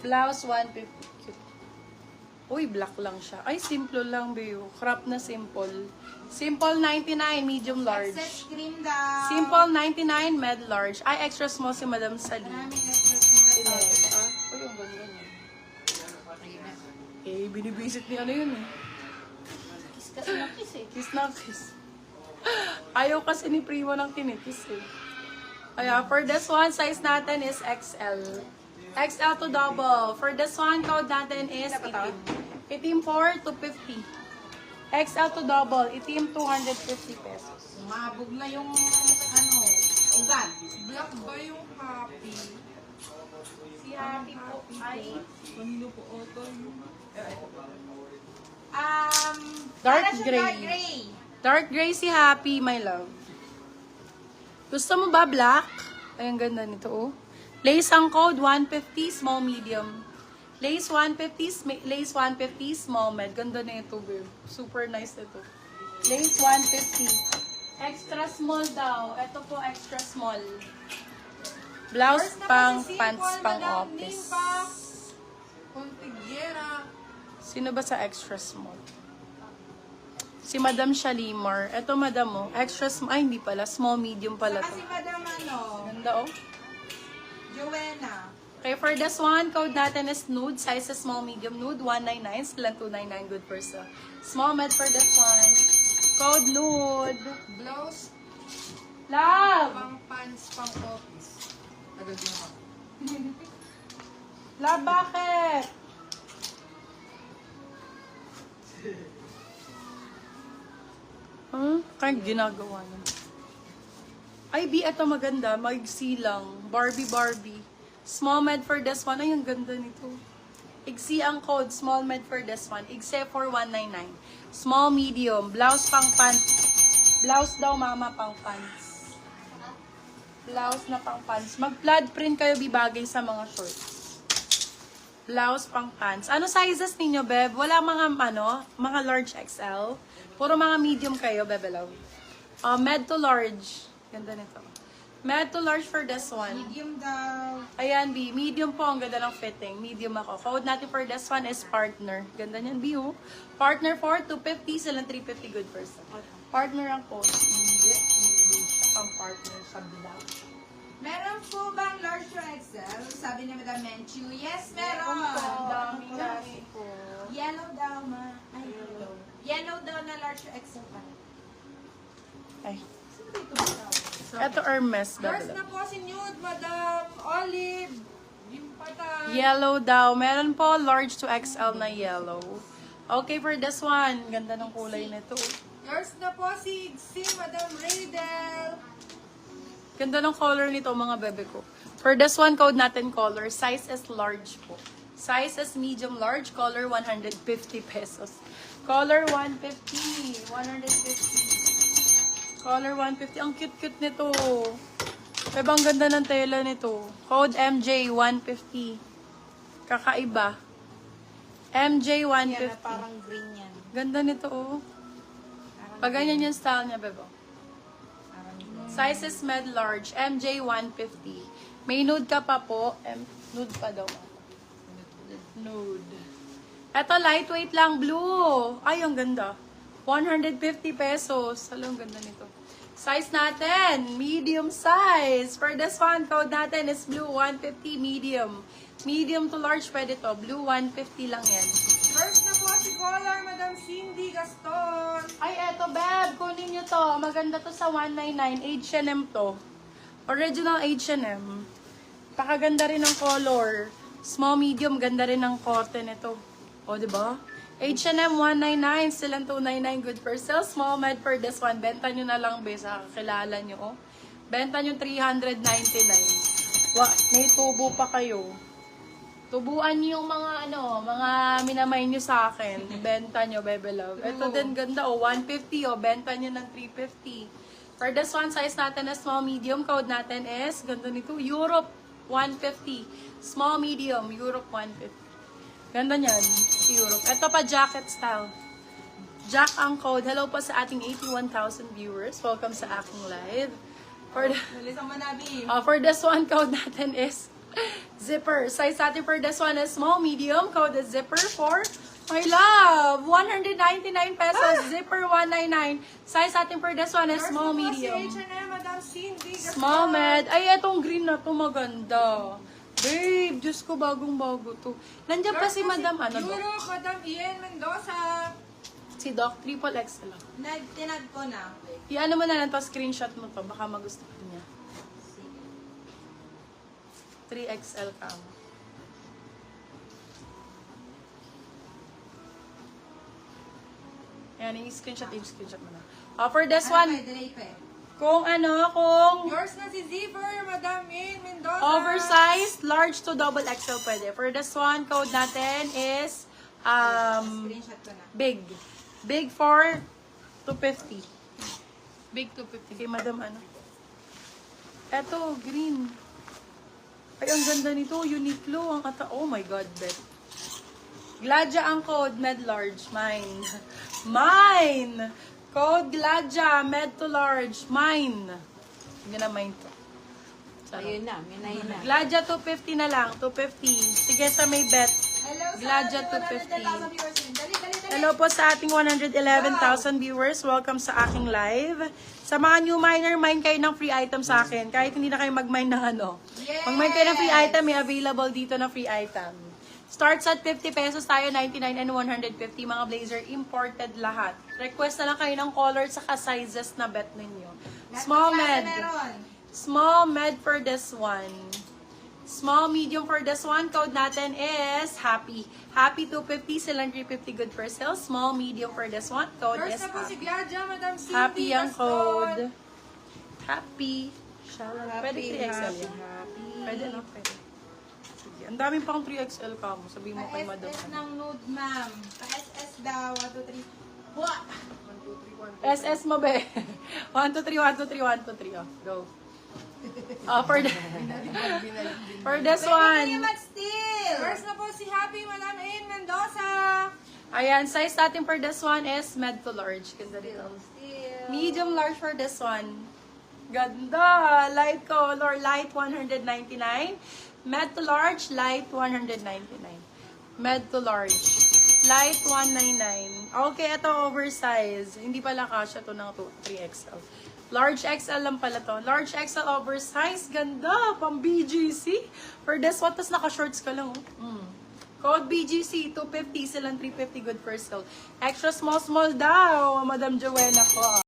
Blouse, 150. Cute. Uy, black lang siya. Ay, simple lang, Biyo. Crop na simple. Simple 99, medium large. Excess cream daw. Simple 99, med large. Ay, extra small si Madam Sally. Maraming extra small. Uy, ang ganda niya. Eh, binibisit ni ano yun eh. Kiss na kiss eh. Kiss na kiss. Ayaw kasi ni Primo ng kinikis eh. Kaya, for this one, size natin is XL. XL to double. For this one, code natin is itim. Itim 4 to 50. XL to double. Itim 250 pesos. Umabog na yung ano, ugat. Black ba yung happy? Si Happy po ay Kanino po auto yung... Dark para siyang gray. Dark gray. Dark gray si Happy, my love. Gusto mo ba black? Ay, ang ganda nito, oh. Lace ang code, 150, small, medium. Lace 150, lace 150, small, med. Ganda na ito, babe. Super nice ito. Lace 150. Extra small daw. Ito po, extra small. Blouse First na pang kasi pants simple, pang Madam office. Nimpa. Contigiera. Sino ba sa extra small? Si Madam Shalimar. Ito, Madam, oh. Extra small. Ay, hindi pala. Small, medium pala to. Kasi Madam ano, Ganda, oh. Joanna. Okay, for this one, code natin is nude. Size is small, medium, nude. 199, still 299, good for sa. Small med for this one. Code nude. Blouse Love! pang pants pang office. Agad din ako. Love, bakit? Kaya ginagawa niya. Ay, B, ito maganda. Maigsi lang. Barbie. Small med for this one. Ay, ang ganda nito. Igsi ang code. Small med for this one. Igsi for 199. Small, medium. Blouse pang pants. Blouse daw, mama, pang pants. Blouse na pang pants. Mag-plaid print kayo, bibagay sa mga shorts. Blouse pang pants. Ano sizes ninyo, Beb? Wala mga, mga large XL. Puro mga medium kayo, Bebe Love. Med to large. Ganda nito. Med to large for this one. Medium daw. Ayan, B. Medium po. Ang ganda ng fitting. Medium ako. Code natin for this one is partner. Ganda niyan, B, oh. Partner for 250. Silang 350 good person. Partner ang code. Hindi siya pang partner sa blouse. Meron po bang large to XL? Sabi ni Madam Menchu. Yes, Ang meron. dami kasi po. Yellow daw, ma. Ay, yellow. Yellow daw na large to XL pa. Ay. Sino ba ito daw? Ito Hermes. First Bebe na Love. po si Nude, Madam Olive. Yung patay. Yellow daw. Meron po large to XL na yellow. Okay, for this one. Ganda ng kulay nito. Yours na po si Madam Raydel. Ganda ng color nito, mga bebe ko. For this one, code natin color. Size is large po. Size is medium large. Color 150 pesos. Color 150. 150. Color 150. Ang cute-cute nito. Bebe, ang ganda ng tela nito. Code MJ 150. Kakaiba. MJ Yan 150. na parang green yan. Ganda nito, oh. Pag ganyan yung style niya, bebe. Parang green. Size is med large. MJ 150. May nude ka pa po. Nude pa daw. Nude. Ito, lightweight lang. Blue. Ay, ang ganda. 150 pesos. Ang ganda nito. Size natin, medium size. For this one, code natin is blue 150 medium. Medium to large pwede to. Blue 150 lang yan. First na po si Color, Madam Cindy Gaston. Ay, eto, Beb. Kunin nyo to. Maganda to sa 199. H&M to. Original H&M. Pakaganda rin ng color. Small, medium. Ganda rin ng korte nito. O, diba? H&M 199. Still ang 299. Good for sale. Small med for this one. Benta nyo na lang, be. Sa kakilala nyo, oh. Benta nyo 399. May tubo pa kayo. Tubuan niyo yung mga mga minamay niyo sa akin. Benta niyo, Bebe Love. Ito din ganda, 150, benta niyo ng 350. For this one, size natin is small, medium. Code natin is, ganda nito, Europe 150. Small, medium, Europe 150. Ganda niyan, si Europe. Ito pa, jacket style. Jack ang code. Hello po sa ating 81,000 viewers. Welcome sa aking live. For Nalis ang manabi. For this one, code natin is Zipper. Size natin for this one is small, medium. Code is zipper for my love. 199 pesos. Zipper 199. Size natin for this one is small, medium. Si H&M, Madam Cindy. Small med. Ay, etong green na to maganda. Babe, Diyos ko, bagong-bago to. Nandiyan pa si Madam, ano Doc? Europe, Madam Ian Mendoza. Si Doc, triple X lang. Tinag ko na. Iano mo na lang to, screenshot mo to. Baka magustuhan niya. 3XL ka mo. Yan, i-screenshot mo na. For this one, Delay pa eh. kung Yours na si Zipper, Madam Ian Mendoza. oversized, large to double XL pwede. For this one, code natin is, Screenshot ko na. big. Big for 250. Big 250. Kay Madam ano? Eto, green. Ay, ang ganda nito. Uniqlo. Ang oh my God, bet. Gladja ang code. Med large. Mine. Mine! Code Gladja. Med to large. Mine. Hindi na mine to. Ayun na, minay na. Gladja 250 na lang. 250. Sige sa may bet. Hello, Gladja sa 250. 110,000 viewers. Dali. Hello po sa ating 111,000 viewers. Welcome sa aking live. Sa mga new miner, mine kayo ng free item sa akin. Kahit hindi na kayo mag-mine ng ano. Yes! Mag-mine kayo ng free item, may available dito na free item. Starts at 50 pesos tayo, 99 and 150. Mga blazer, imported lahat. Request na lang kayo ng color sa sizes na bet ninyo. Small med. Small med for this one. Small, medium for this one. Code natin is happy. Happy 250, silang 350 good for sale. Small, medium for this one. Code Yours is na po si happy. Gladja, Madam Cindy. Happy ang Gaston. code. Happy. Pwede 3XL yan. Happy. Pwede na, pwede. Sige. Ang daming pang 3XL ka mo. Sabihin mo kay Madam. Pa-SS ng nude, ma'am. Pa-SS daw. 1, 2, 3. What? SS mo be. 1, 2, 3, 1, 2, 3, 1, 2, 3. Oh, go. For this one. Still. Yours na po si Happy, Madam Ian Mendoza. Ayan, size natin for this one is med to large. Ganda dito. Still. Medium large for this one. Ganda! Light color, light 199. Med to large, light 199. Med to large, light 199. Okay, ito oversize. Hindi pala kasya to ng 3XL. Large XL lang pala to. Large XL oversize. Ganda! Pang BGC. For this one, tas naka-shorts ka lang. Code BGC, 250. Silang 350 good for sale. Extra small daw, Madam Joanna ko.